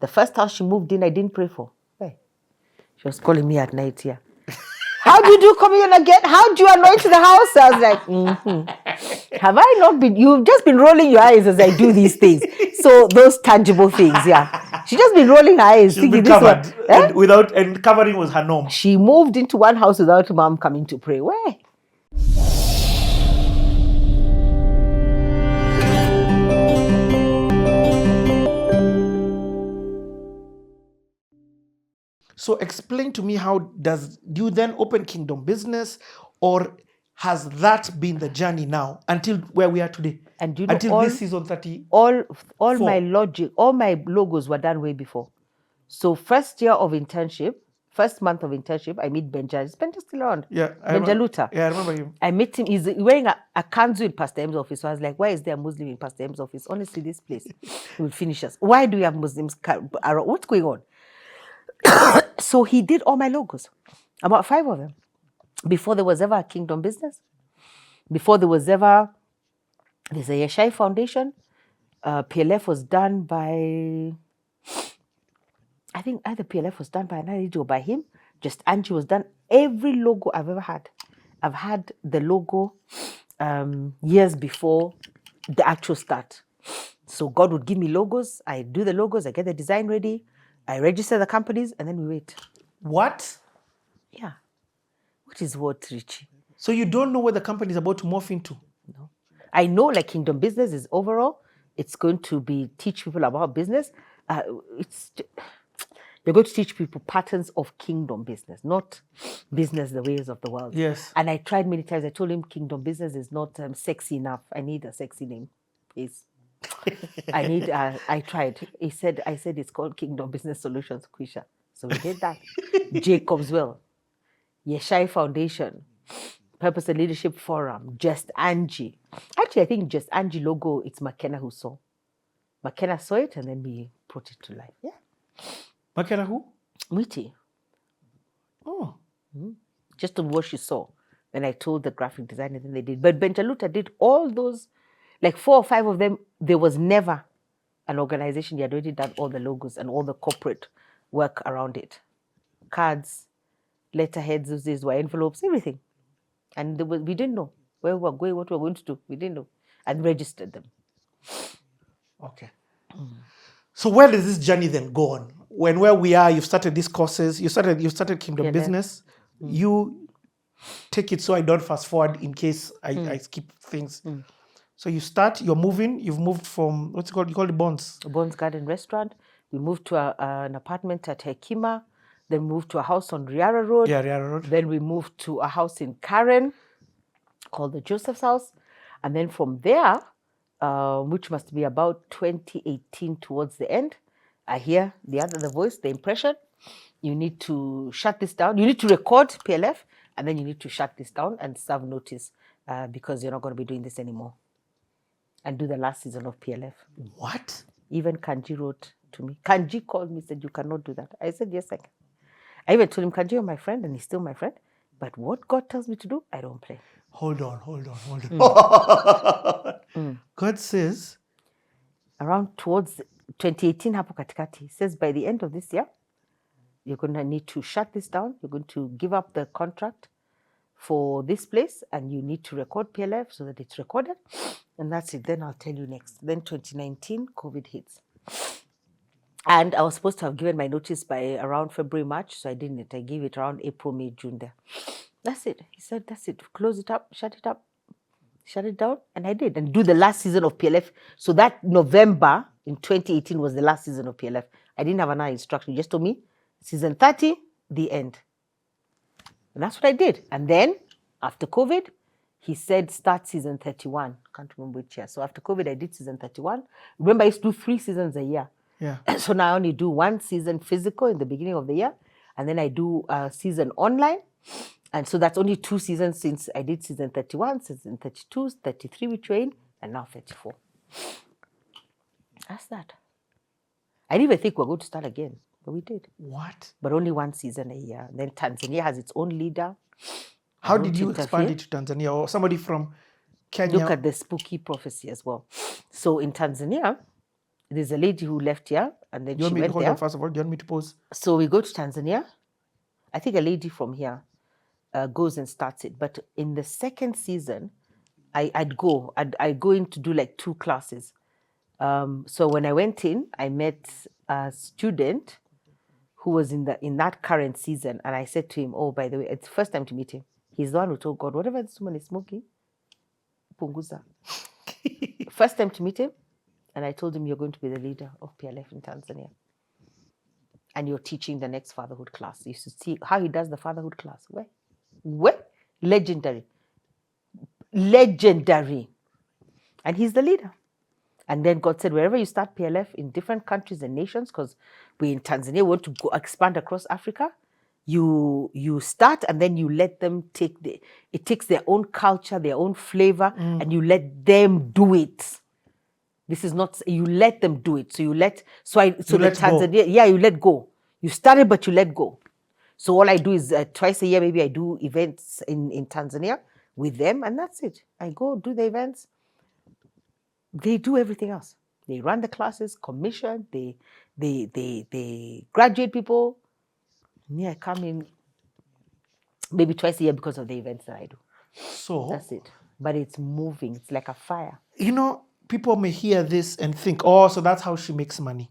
The first house she moved in, I didn't pray for. Hey. She was calling me at night here. How do you do communion again? How do you anoint the house? I was like, have I not been? You've just been rolling your eyes as I do these things. So those tangible things, yeah. She just been rolling her eyes. She's been covered. And covering was her norm. She moved into one house without mom coming to pray. Where? So explain to me, do you then open Kingdom Business, or has that been the journey now until where we are today? And do you know, until this season 30? All my logos were done way before. So first month of internship, I meet Benja. Is Benja still around? Yeah. Benjaluta. Yeah, I remember him. I met him. He's wearing a kanzu in Pastor M's office. So I was like, why is there a Muslim in Pastor M's office? Honestly, this place will finish us. Why do we have Muslims? What's going on? So he did all my logos, about 5 of them, before there was ever a Kingdom Business, before there was ever, there's a Yeshai Foundation. PLF was done by, I think either PLF was done by another lady or by him. Just Angie was done. Every logo I've ever had. I've had the logo years before the actual start. So God would give me logos. I do the logos. I get the design ready. I register the companies, and then we wait. What? Yeah. What is what, Richie? So you don't know what the company is about to morph into? No. I know like Kingdom Business is overall, it's going to be teach people about business. You're going to teach people patterns of Kingdom Business, not business the ways of the world. Yes. And I tried many times. I told him Kingdom Business is not sexy enough. I need a sexy name, please. I tried. I said it's called Kingdom Business Solutions, Quisha. So we did that. Jacob's Will, Yeshai Foundation, Purpose and Leadership Forum, Just Angie. Actually, I think Just Angie logo, it's McKenna who saw. McKenna saw it and then we put it to life. Yeah. McKenna who? Mwiti. Oh. Mm-hmm. Just on what she saw. Then I told the graphic designer, then they did. But Benjaluta did all those. Like 4 or 5 of them, there was never an organization. You had already done all the logos and all the corporate work around it. Cards, letterheads, these were envelopes, everything. And we didn't know where we were going, what we were going to do. We didn't know. And registered them. Okay. So where does this journey then go on? Where we are, you've started these courses, you started Kingdom Business. You take it so I don't fast forward in case I skip things. So you're moving, you've moved from, what's it called? You call it Bonds? Bonds Garden Restaurant. We moved to an apartment at Hekima, then moved to a house on Riara Road. Yeah, Riara Road. Then we moved to a house in Karen called the Joseph's House. And then from there, which must be about 2018 towards the end, I hear the voice, the impression, you need to shut this down. You need to record PLF, and then you need to shut this down and serve notice because you're not going to be doing this anymore. And do the last season of PLF. What? Even Kanji wrote to me. Kanji called me, said, you cannot do that. I said, yes, I can. I even told him, Kanji, you're my friend, and he's still my friend. But what God tells me to do, I don't play. Hold on. God says, around towards 2018, hapo katikati, he says, by the end of this year, you're going to need to shut this down. You're going to give up the contract for this place, and you need to record PLF so that it's recorded. And that's it. Then I'll tell you next. Then 2019, COVID hits. And I was supposed to have given my notice by around February, March, so I didn't. I gave it around April, May, June there. That's it. He said, that's it. Close it up, shut it down. And I did. And do the last season of PLF. So that November in 2018 was the last season of PLF. I didn't have another instruction. He just told me, season 30, the end. And that's what I did. And then, after COVID, he said, start season 31. Can't remember which year. So after COVID, I did season 31. Remember, I used to do 3 seasons a year. Yeah. So now I only do 1 season physical in the beginning of the year. And then I do a season online. And so that's only 2 seasons since I did season 31, season 32, 33 with Train, and now 34. That's that. I didn't even think we were going to start again, but we did. What? But only 1 season a year. Then Tanzania has its own leader. How did you expand it to Tanzania, or somebody from Kenya? Look at the spooky prophecy as well. So in Tanzania, there's a lady who left here, and then You she want me to went hold there. on first of all? Do you want me to pause? So we go to Tanzania. I think a lady from here goes and starts it. But in the second season, I'd go in to do like 2 classes. So when I went in, I met a student who was in that current season, and I said to him, "Oh, by the way, it's the first time to meet him. He's the one who told God, whatever this woman is smoking, punguza." First time to meet him, and I told him, "You're going to be the leader of PLF in Tanzania, and you're teaching the next fatherhood class." You should see how he does the fatherhood class. Where? Legendary. And he's the leader. And then God said, wherever you start PLF in different countries and nations, because we in Tanzania want to go expand across Africa, you start, and then you let them it takes their own culture, their own flavor, and you let them do it. This is not, you let them do it. So you let Tanzania, you let go. You started, but you let go. So all I do is twice a year, maybe I do events in Tanzania with them, and that's it. I go do the events. They do everything else. They run the classes, commission, they graduate people. Me, I come in maybe twice a year because of the events that I do. So that's it. But it's moving. It's like a fire. You know, people may hear this and think, oh, so that's how she makes money.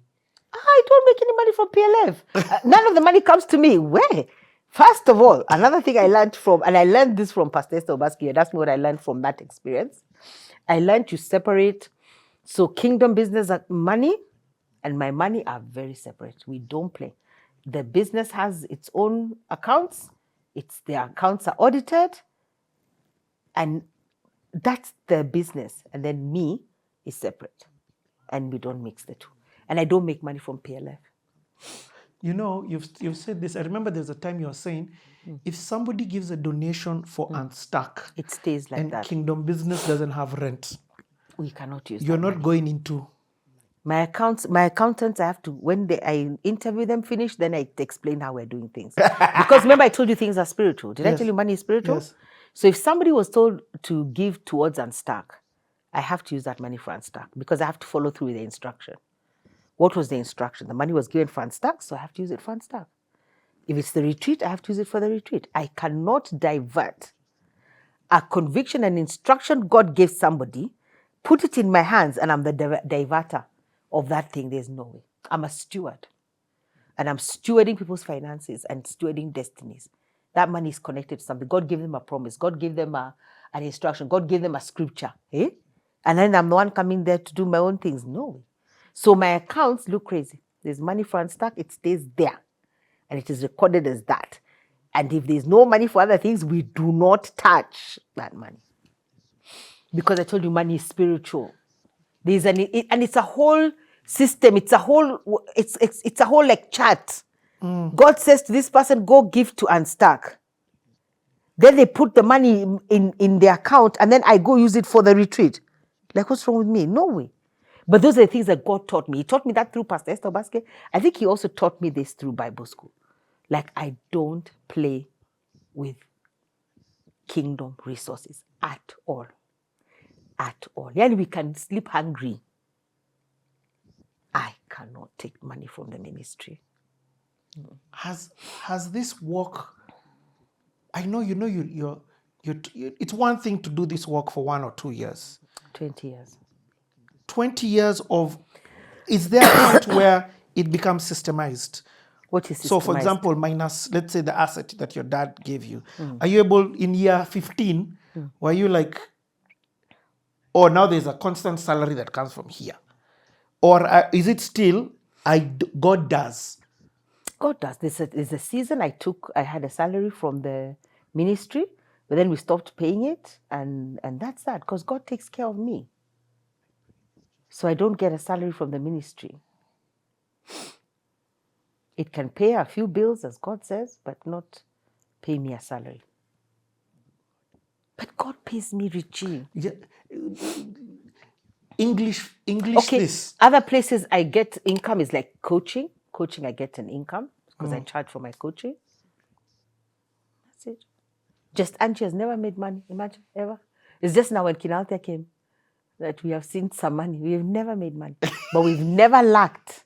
I don't make any money from PLF. None of the money comes to me. Where? First of all, another thing I learned and I learned this from Pastor Esther Obaski. That's what I learned from that experience. I learned to separate. So kingdom business money and my money are very separate. We don't play. The business has its own accounts. Their accounts are audited. And that's the business. And then me is separate. And we don't mix the two. And I don't make money from PLF. You know, you've said this. I remember there's a time you were saying, if somebody gives a donation for Unstuck, it stays like that. And kingdom business doesn't have rent, we cannot use. You're not going into. My accountants, I have to, when I interview them, finish, then I explain how we're doing things. Because remember, I told you things are spiritual. Did I tell you money is spiritual? Yes. So if somebody was told to give towards Unstuck, I have to use that money for Unstuck because I have to follow through with the instruction. What was the instruction? The money was given for Unstuck, so I have to use it for Unstuck. If it's the retreat, I have to use it for the retreat. I cannot divert a conviction and instruction God gave somebody, put it in my hands, and I'm the diverter of that thing. There's no way. I'm a steward. And I'm stewarding people's finances and stewarding destinies. That money is connected to something. God gave them a promise. God gave them an instruction. God gave them a scripture. And then I'm the one coming there to do my own things. No way. So my accounts look crazy. There's money for Unstuck. It stays there. And it is recorded as that. And if there's no money for other things, we do not touch that money. Because I told you money is spiritual. There's and it's a whole system. It's a whole like chart. God says to this person, go give to Unstuck. Then they put the money in their account, and then I go use it for the retreat. Like, what's wrong with me? No way. But those are the things that God taught me. He taught me that through Pastor Esther Obaski. I think he also taught me this through Bible school. Like, I don't play with kingdom resources at all. At all. Yani we can sleep hungry. I cannot take money from the ministry. Has this work? I know you're it's one thing to do this work for 1 or 2 years. 20 years. 20 years of. Is there a point where it becomes systemized? What is systemized? So, for example, minus, let's say, the asset that your dad gave you. Are you able, in year 15, were you like, oh, now there's a constant salary that comes from here? Or is it still, God does? God does. There's a season I had a salary from the ministry, but then we stopped paying it, and that's that, because God takes care of me. So I don't get a salary from the ministry. It can pay a few bills, as God says, but not pay me a salary. But God pays me, Richie. Yeah. English. Okay. This. Other places I get income is like coaching. Coaching, I get an income because I charge for my coaching. That's it. Just Angie has never made money. Imagine, ever. It's just now when Kinaltia came. that we have seen some money. We have never made money, but we've never lacked.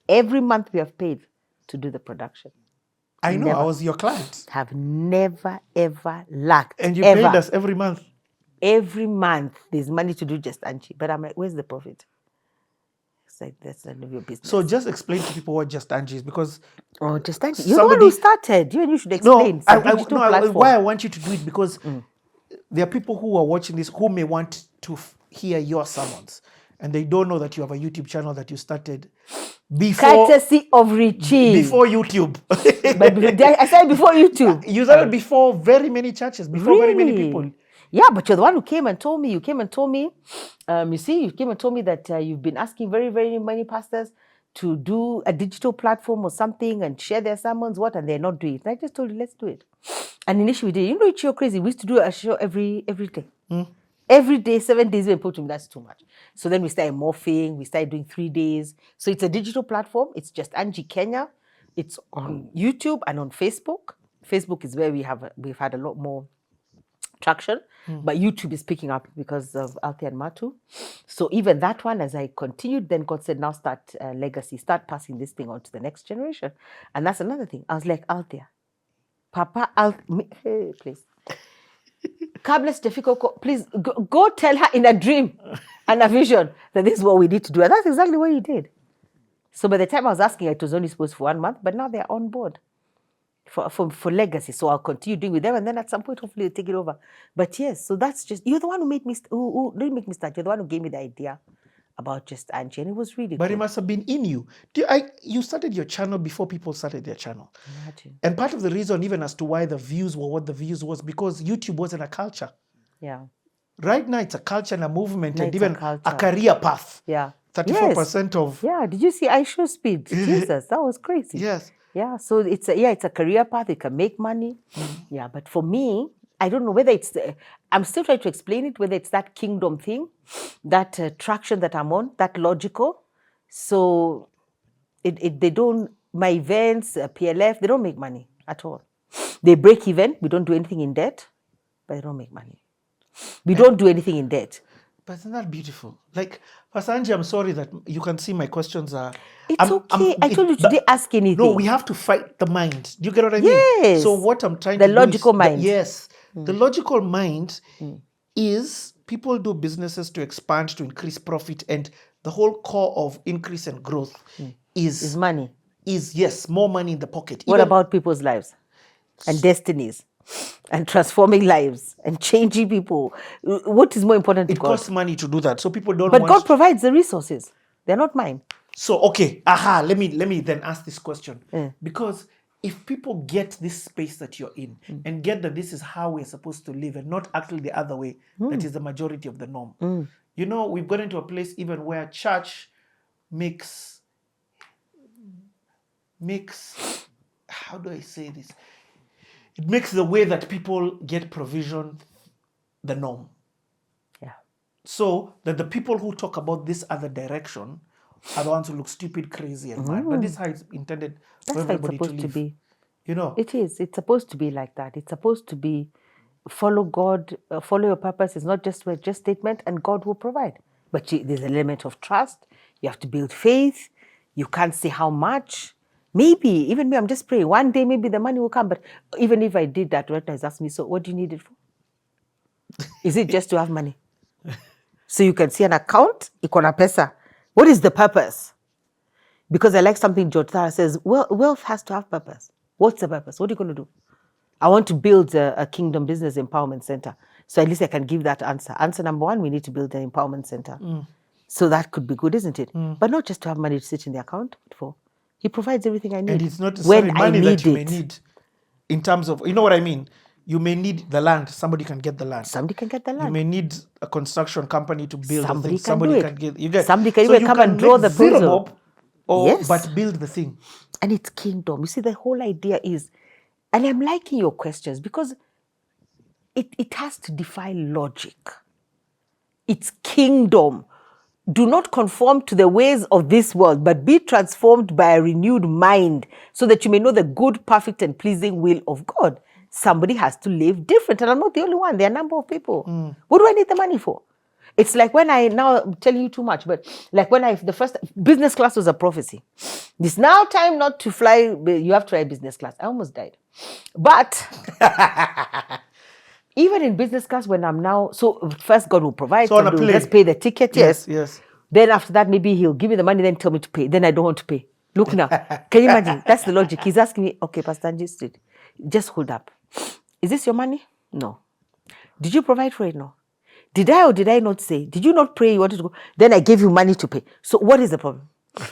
Every month we have paid to do the production. I know, Never. I was your client. Have never, ever lacked. And you ever. paid us every month. Every month there's money to do just Angie. But I'm like, where's the profit? It's like, that's none of your business. So just explain to people what Just Angie is, because Just Angie. You're the one who started. You should explain. Why I want you to do it, because there are people who are watching this who may want to hear your sermons, and they don't know that you have a YouTube channel that you started before. Courtesy of Richie. Before YouTube. But I said before YouTube. You started before very many churches, before very many people. Yeah, but you're the one who came and told me. You came and told me, you came and told me that you've been asking very, very many pastors to do a digital platform or something and share their sermons, and they're not doing it. And I just told you, let's do it. And initially we did. You know, you're crazy. We used to do a show every day. Every day, 7 days, we put to me, that's too much. So then we started morphing. We started doing 3 days. So it's a digital platform. It's Just Angie Kenya. It's on YouTube and on Facebook. Facebook is where we've had a lot more traction, but YouTube is picking up because of Althea and Matu. So even that one, as I continued, then God said, now start legacy, start passing this thing on to the next generation. And that's another thing. I was like, Althea, Papa, hey, please. Kables Defiko, please go tell her in a dream and a vision that this is what we need to do. And that's exactly what he did. So by the time I was asking, it was only supposed for 1 month, but now they're on board. For legacy, so I'll continue doing with them, and then at some point, hopefully, they'll take it over. But yes, so that's just, you're the one who made me, who didn't make me start. You're the one who gave me the idea about Just Angie, and it was really. But cool. It must have been in you. You started your channel before people started their channel, and part of the reason, even as to why the views were what the views was, because YouTube wasn't a culture. Yeah. Right now, it's a culture and a movement, No, and it's even a a career path. Yeah. 34% of. Yeah. Did you see I show speed? Jesus, that was crazy. Yes. Yeah, so it's a career path. It can make money. Yeah, but for me, I don't know whether it's I'm still trying to explain it, whether it's that kingdom thing, that traction that I'm on, that logical. So they don't, my events, PLF, they don't make money at all. They break even. We don't do anything in debt, but they don't make money. We don't do anything in debt. But isn't that beautiful? Like, Pastor Angie, I'm sorry that you can see my questions are... It's okay. I told you today, ask anything. No, we have to fight the mind. Do you get what I mean? Yes. So what I'm trying to do is... The logical mind. Yes. The logical mind is people do businesses to expand, to increase profit, and the whole core of increase and growth is money. Yes, more money in the pocket. What about people's lives and destinies? And transforming lives and changing people. What is more important to God? It costs money to do that. So people don't But God provides the resources. They're not mine. So, okay. Let me then ask this question. Because if people get this space that you're in and get that this is how we're supposed to live and not actually the other way, that is the majority of the norm. You know, we've gotten into a place even where church makes, how do I say this? It makes the way that people get provision the norm. Yeah. So that the people who talk about this other direction are the ones who look stupid, crazy, and mad. But this is how it's intended for everybody to live. That's how it's supposed to be. You know? It is. It's supposed to be like that. It's supposed to be follow God, follow your purpose. It's not just a statement, and God will provide. But there's an element of trust. You have to build faith. You can't say how much. Maybe, even me, I'm just praying. One day, maybe the money will come. But even if I did that, right now, he's asking me, so what do you need it for? Is it just to have money? So you can see an account, iko na pesa. What is the purpose? Because I like something George Thara says, wealth has to have purpose. What's the purpose? What are you going to do? I want to build a Kingdom Business Empowerment Center. So at least I can give that answer. Answer number one, we need to build an empowerment center. So that could be good, isn't it? But not just to have money to sit in the account. He provides everything I need. And it's not necessarily money that you may need in terms of, you know what I mean? You may need the land. Somebody can get the land. Somebody can get the land. You may need a construction company to build Somebody the thing. Somebody can do it. You get. Somebody can even come and draw the puzzle. But build the thing. And it's kingdom. You see, the whole idea is, and I'm liking your questions because it has to defy logic. It's kingdom. Do not conform to the ways of this world, but be transformed by a renewed mind so that you may know the good, perfect, and pleasing will of God. Somebody has to live different. And I'm not the only one. There are a number of people. What do I need the money for? It's like when I'm telling you too much, but like when the first business class was a prophecy. It's now time not to fly. You have to fly business class. I almost died. But even in business class, when I'm now, so first God will provide. So on a plane. Let's pay the ticket. Yes. Yes. Then after that, maybe he'll give me the money, then tell me to pay. Then I don't want to pay. Look now. Can you imagine? That's the logic. He's asking me, okay, Pastor Angie, just hold up. Is this your money? No. Did you provide for it? No. Did I or did I not say? Did you not pray you wanted to go? Then I gave you money to pay. So what is the problem?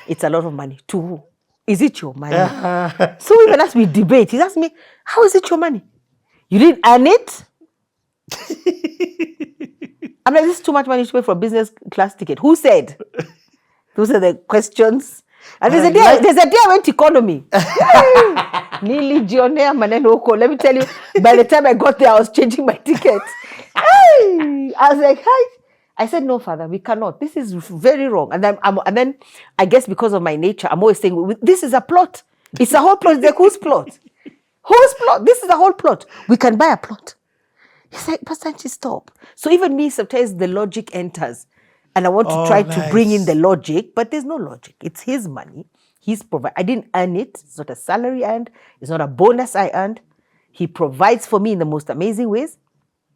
It's a lot of money. To who? Is it your money? So even as we debate, he's asking me, how is it your money? You didn't earn it? I'm like, this is too much money to pay for a business class ticket. Who said? Those are the questions. And there's a day I went economy. Nilijionea maneno huko. Let me tell you, by the time I got there, I was changing my ticket. I was like, hi. I said, no, Father, we cannot. This is very wrong. And then I guess because of my nature, I'm always saying, this is a plot. It's a whole plot. It's like, whose plot? Whose plot? This is a whole plot. We can buy a plot. He's like, Pastor Angie, stop. So even me, sometimes the logic enters. And I want to try to bring in the logic, but there's no logic. It's his money. He's provided. I didn't earn it. It's not a salary I earned. It's not a bonus I earned. He provides for me in the most amazing ways.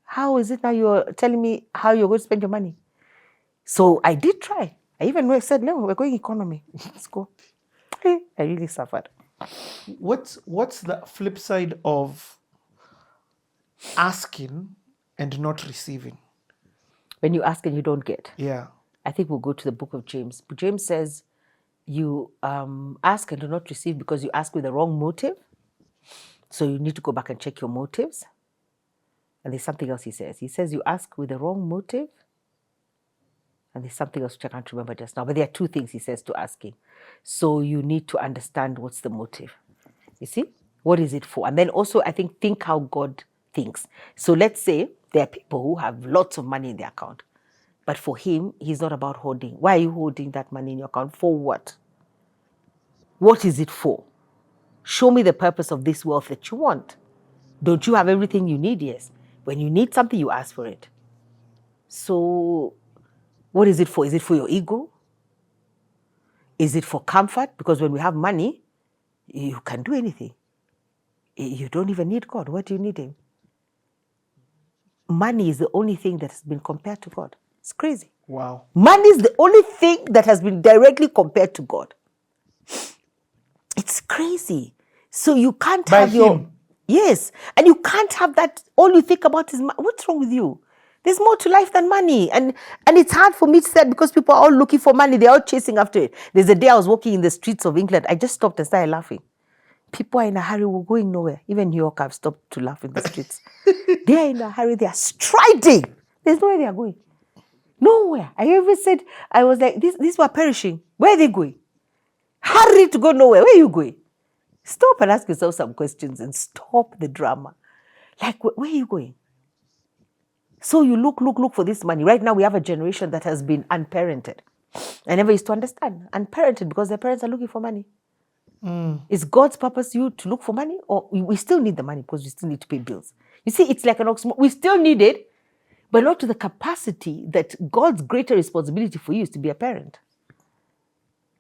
How is it now you're telling me how you're going to spend your money? So I did try. I even said, no, we're going economy. Let's go. I really suffered. What's the flip side of asking and not receiving? When you ask and you don't get. Yeah. I think we'll go to the book of James. James says you ask and do not receive because you ask with the wrong motive. So you need to go back and check your motives. And there's something else he says. He says you ask with the wrong motive. And there's something else which I can't remember just now. But there are two things he says to asking. So you need to understand what's the motive. You see? What is it for? And then also, I think how God thinks. So let's say there are people who have lots of money in their account. But for him, he's not about hoarding. Why are you hoarding that money in your account? For what? What is it for? Show me the purpose of this wealth that you want. Don't you have everything you need? Yes. When you need something, you ask for it. So what is it for? Is it for your ego? Is it for comfort? Because when we have money, you can do anything. You don't even need God. What do you need him? Money is the only thing that has been compared to God. It's crazy. Wow. Money is the only thing that has been directly compared to God. It's crazy. So you can't have him. Yes. And you can't have that. All you think about is, what's wrong with you? There's more to life than money. And it's hard for me to say because people are all looking for money. They're all chasing after it. There's a day I was walking in the streets of England. I just stopped and started laughing. People are in a hurry. We're going nowhere. Even New York, I've stopped to laugh in the streets. They are in a hurry. They are striding. There's nowhere they are going. Nowhere. I even said, I was like, these were perishing. Where are they going? Hurry to go nowhere. Where are you going? Stop and ask yourself some questions and stop the drama. Like, where are you going? So you look for this money. Right now, we have a generation that has been unparented. I never used to understand. Unparented because their parents are looking for money. Is God's purpose you to look for money? Or we still need the money because we still need to pay bills? You see, it's like an oxymoron. We still need it, but not to the capacity that God's greater responsibility for you is to be a parent.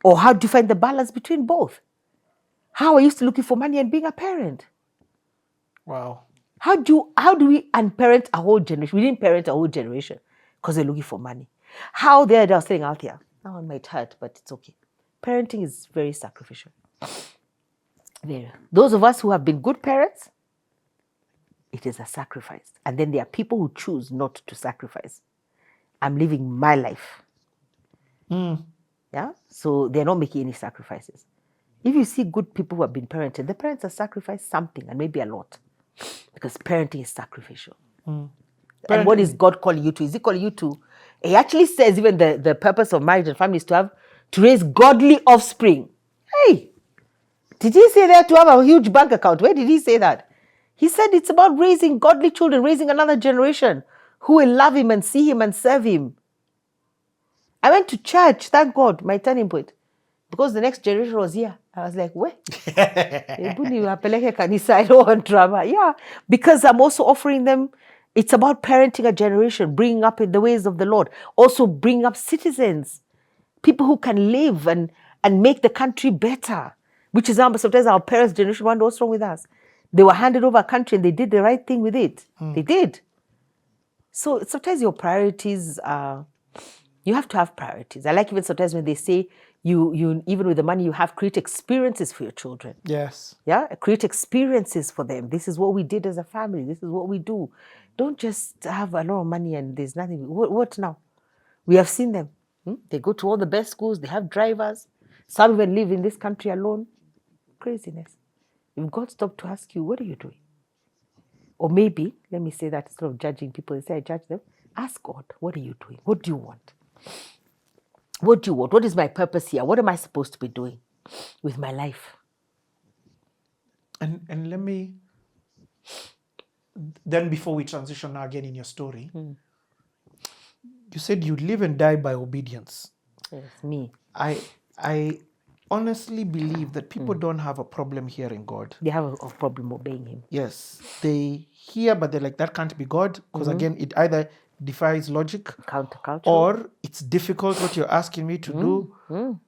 Or how do you find the balance between both? How are you still looking for money and being a parent? Wow. How do we unparent a whole generation? We didn't parent a whole generation because they're looking for money. How I was saying out here, that one might hurt, but it's okay. Parenting is very sacrificial. Those of us who have been good parents, it is a sacrifice. And then there are people who choose not to sacrifice. I'm living my life. Yeah? So they're not making any sacrifices. If you see good people who have been parented, the parents have sacrificed something and maybe a lot. Because parenting is sacrificial. And what is God calling you to? Is he calling you to? He actually says even the purpose of marriage and family is to raise godly offspring. Hey! Did he say that to have a huge bank account? Where did he say that? He said it's about raising godly children, raising another generation who will love him and see him and serve him. I went to church, thank God, my turning point. Because the next generation was here. I was like, where? I don't want drama. Yeah, because I'm also offering them It's about parenting a generation, bringing up in the ways of the Lord. Also bring up citizens, people who can live and make the country better. Which is sometimes our parents' generation wonder what's wrong with us. They were handed over a country and they did the right thing with it. They did. So sometimes your priorities are, you have to have priorities. I like even sometimes when they say you even with the money you have, create experiences for your children. Yes. Yeah, create experiences for them. This is what we did as a family. This is what we do. Don't just have a lot of money and there's nothing. What now? We have seen them. They go to all the best schools. They have drivers. Some even live in this country alone. Craziness. If God stopped to ask you, what are you doing? Or maybe, let me say that instead of judging people, instead I judge them, ask God, what are you doing? What do you want? What do you want? What is my purpose here? What am I supposed to be doing with my life? And let me, then before we transition now again in your story, you said you live and die by obedience. Yes, me. I honestly believe that people don't have a problem hearing God. They have a problem obeying him. Yes, they hear, but they're like, that can't be God, because again, it either defies logic, Countercultural. or it's difficult what you're asking me to do,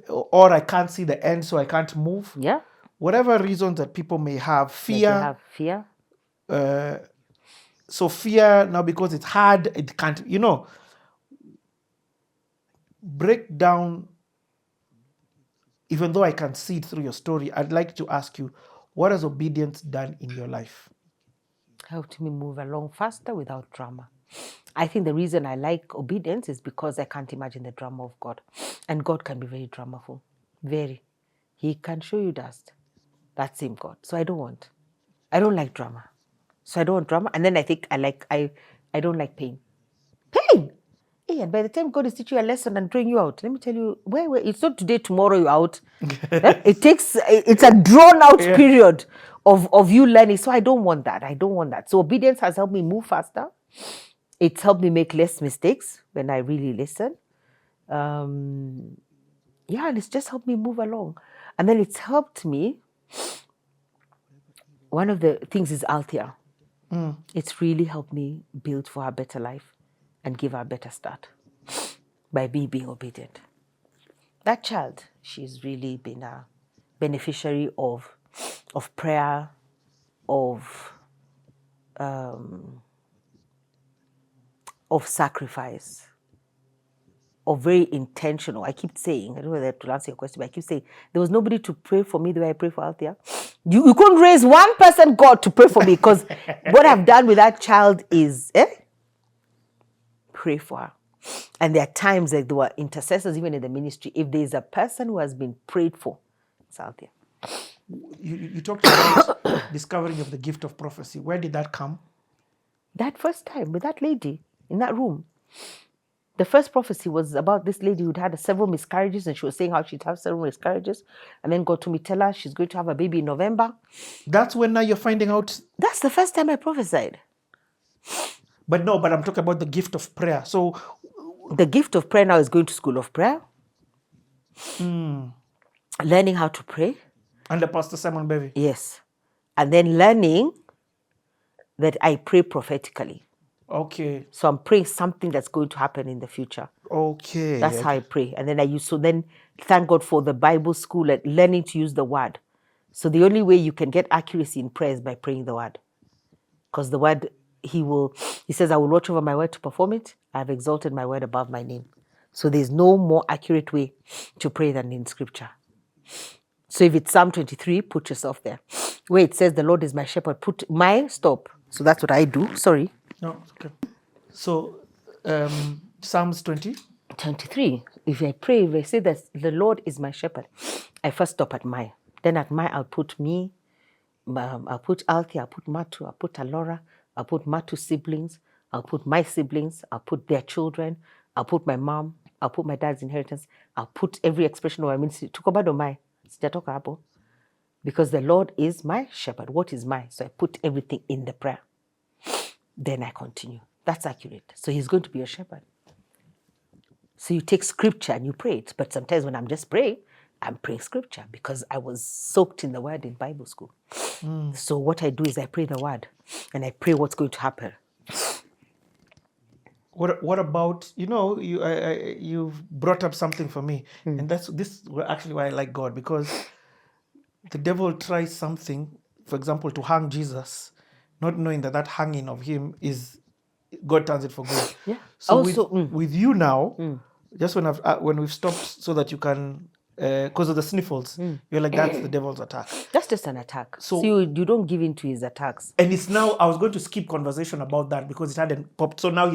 or I can't see the end, so I can't move. Yeah. Whatever reasons that people may have, fear. They have fear. So fear now, because it's hard, it can't, break down. Even though I can see it through your story, I'd like to ask you, what has obedience done in your life? Helped me move along faster without drama. I think the reason I like obedience is because I can't imagine the drama of God. And God can be very dramaful. Very. He can show you dust. That same God. So I don't like drama. So I don't want drama. And then I think I don't like pain. Pain! Hey, and by the time God is teaching you a lesson and drawing you out, let me tell you, where it's not today, tomorrow you're out. It's a drawn out period of you learning. So I don't want that. So obedience has helped me move faster. It's helped me make less mistakes when I really listen. And it's just helped me move along. And then it's helped me. One of the things is Althea. It's really helped me build for her better life and give her a better start by me being obedient. That child, she's really been a beneficiary of prayer, of sacrifice, of very intentional. I keep saying, I don't know whether to answer your question, but I keep saying, there was nobody to pray for me the way I pray for Althea. You couldn't raise one person, God, to pray for me, because what I've done with that child is pray for her. And there are times that there were intercessors even in the ministry. If there is a person who has been prayed for, it's Althea. You talked about discovering of the gift of prophecy. Where did that come? That first time with that lady in that room. The first prophecy was about this lady who'd had several miscarriages, and she was saying how she'd have several miscarriages. And then God told me, tell her she's going to have a baby in November. That's when now you're finding out. That's the first time I prophesied. But I'm talking about the gift of prayer. So the gift of prayer now is going to school of prayer. Learning how to pray. Under Pastor Simon Bevy. Yes. And then learning that I pray prophetically. Okay. So I'm praying something that's going to happen in the future. Okay. That's how I pray. And then then thank God for the Bible school and learning to use the word. So the only way you can get accuracy in prayer is by praying the word. Because the word, he says, I will watch over my word to perform it. I have exalted my word above my name. So there's no more accurate way to pray than in scripture. So if it's Psalm 23, put yourself there. Where it says, the Lord is my shepherd, put my stop. So that's what I do. Sorry. No, okay. So Psalms 20? 23. If I pray, if I say that the Lord is my shepherd, I first stop at my. Then at my, I'll put me, I'll put Althea, I'll put Matu, I'll put Alora, I'll put Matu's siblings, I'll put my siblings, I'll put their children, I'll put my mom, I'll put my dad's inheritance, I'll put every expression of my ministry. Tukobado my, sijatoka hapo. Because the Lord is my shepherd. What is my? So I put everything in the prayer. Then I continue. That's accurate. So he's going to be a shepherd. So you take scripture and you pray it. But sometimes when I'm just praying, I'm praying scripture because I was soaked in the word in Bible school. So what I do is I pray the word and I pray what's going to happen. What about, you've brought up something for me, and this is actually why I like God, because the devil tries something, for example, to hang Jesus, not knowing that hanging of him is God turns it for good. Yeah. So Also, with you now, just when we've stopped so that you can, because of the sniffles, you're like, that's the devil's attack. that's just an attack. So- So you don't give in to his attacks. And it's now, I was going to skip conversation about that because it hadn't popped. So now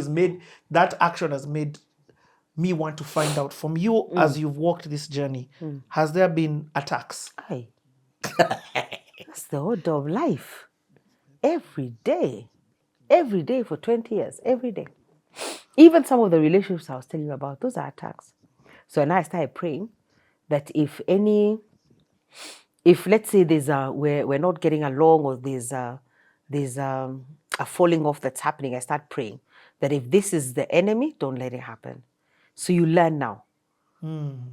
that action has made me want to find out from you, as you've walked this journey, has there been attacks? Aye. That's the order of life. Every day for 20 years, every day. Even some of the relationships I was telling you about, those are attacks. So now I started praying that if let's say we're not getting along, or there's a falling off that's happening, I start praying that if this is the enemy, don't let it happen. So you learn now.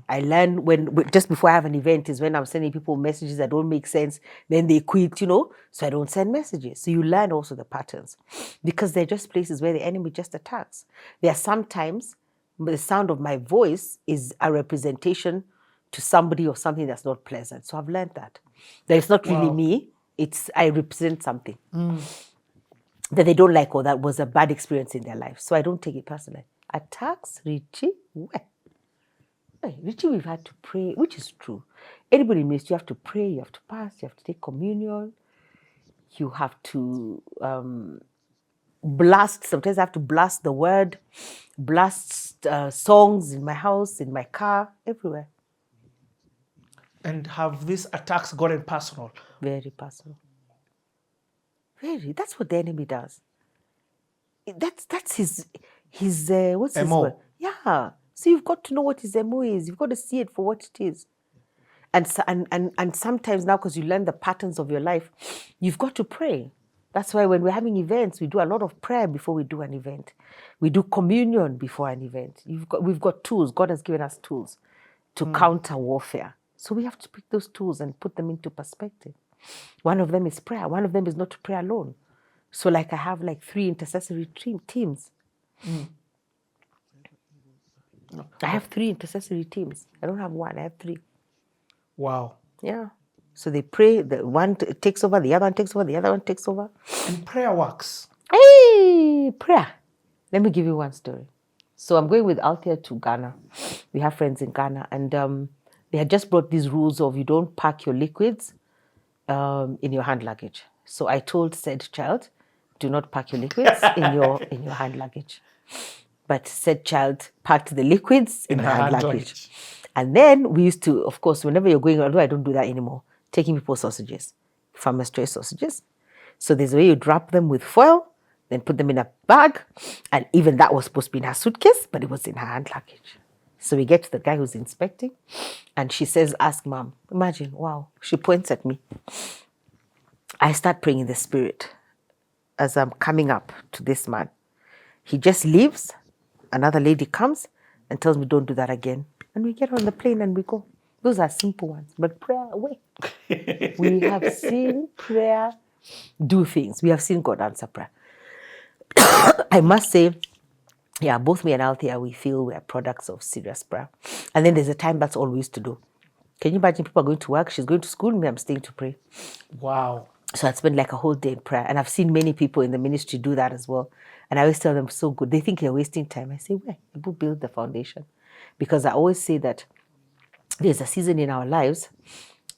I learn just before I have an event is when I'm sending people messages that don't make sense. Then they quit, so I don't send messages. So you learn also the patterns, because they're just places where the enemy just attacks. There are sometimes the sound of my voice is a representation to somebody or something that's not pleasant. So I've learned that it's not really me. I represent something that they don't like, or that was a bad experience in their life. So I don't take it personally. Attacks, Richie, where? Hey, Richie, we've had to pray, which is true. Anybody needs, you have to pray, you have to fast, you have to take communion, you have to blast. Sometimes I have to blast the word, blast songs in my house, in my car, everywhere. And have these attacks gotten personal? Very personal. Very. That's what the enemy does. That's his what's his MO. word? Yeah. So you've got to know what his MO is. You've got to see it for what it is. And sometimes now, because you learn the patterns of your life, you've got to pray. That's why when we're having events, we do a lot of prayer before we do an event. We do communion before an event. We've got tools. God has given us tools to counter warfare. So we have to pick those tools and put them into perspective. One of them is prayer. One of them is not to pray alone. So I have 3 intercessory teams. I have 3 intercessory teams. I don't have one, I have 3. Wow. Yeah. So they pray, the one takes over, the other one takes over, the other one takes over. And prayer works. Hey, prayer. Let me give you one story. So I'm going with Althea to Ghana. We have friends in Ghana, and they had just brought these rules of you don't pack your liquids in your hand luggage. So I told said child, do not pack your liquids in your hand luggage. But said child packed the liquids in her hand luggage. And then we used to, of course, whenever you're going, although I don't do that anymore, taking people sausages, Farmer's Choice sausages. So there's a way you wrap them with foil, then put them in a bag. And even that was supposed to be in her suitcase, but it was in her hand luggage. So we get to the guy who's inspecting, and she says, ask mom. Imagine, wow. She points at me. I start praying in the spirit as I'm coming up to this man. He just leaves. Another lady comes and tells me, don't do that again. And we get on the plane and we go. Those are simple ones. But prayer, wait. We have seen prayer do things. We have seen God answer prayer. I must say, yeah, both me and Althea, we feel we are products of serious prayer. And then there's a time that's all we used to do. Can you imagine people are going to work, she's going to school, me, I'm staying to pray. Wow. So I'd spend a whole day in prayer. And I've seen many people in the ministry do that as well. And I always tell them, so good. They think you're wasting time. I say, where? People build the foundation. Because I always say that there's a season in our lives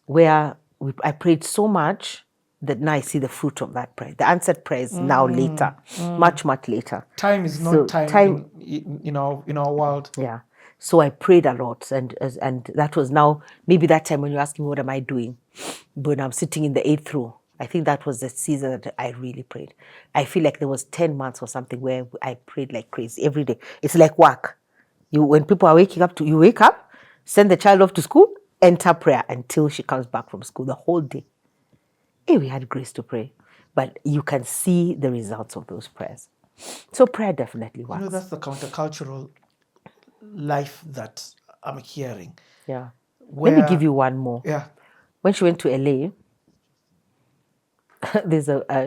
where I prayed so much that now I see the fruit of that prayer. The answered prayer is now later, much, much later. Time is not time in our world. Yeah. So I prayed a lot. And that was now, maybe that time when you're asking me, what am I doing? When I'm sitting in the 8th row, I think that was the season that I really prayed. I feel like there was 10 months or something where I prayed like crazy every day. It's like work. When people are waking up, you wake up, send the child off to school, enter prayer until she comes back from school the whole day. Hey, we had grace to pray. But you can see the results of those prayers. So prayer definitely works. That's the countercultural life that I'm hearing. Yeah. Let me give you one more. Yeah. When she went to LA,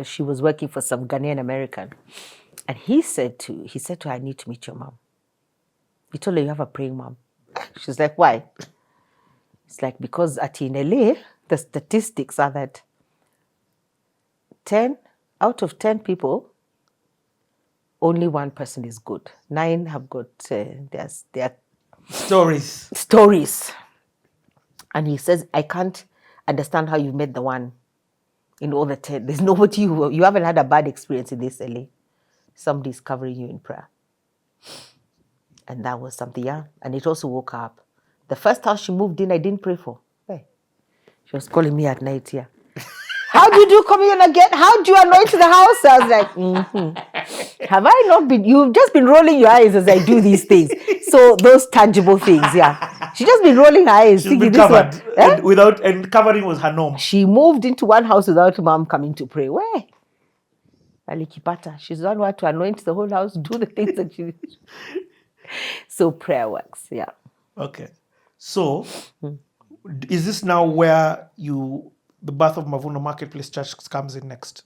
she was working for some Ghanaian American. And he said to her, I need to meet your mom. He told her, you have a praying mom. She's like, why? It's like, because in LA, the statistics are that 10 out of 10 people, only one person is good. 9 have got their stories. And he says, I can't understand how you met the one in all the 10. There's nobody you haven't had a bad experience in this LA. Somebody's covering you in prayer. And that was something, yeah. And it also woke her up. The first house she moved in, I didn't pray for. Hey. She was calling me at night, yeah. How do you do communion again? How do you anoint the house? I was like, have I not been? You've just been rolling your eyes as I do these things. So those tangible things, yeah. She's just been rolling her eyes. She's been covered. And covering was her norm. She moved into one house without mom coming to pray. Where? Alikipata. She's the one who had to anoint the whole house, do the things that she did. So prayer works, yeah. Okay. So, is this now where the birth of Mavuno Marketplace Church comes in next?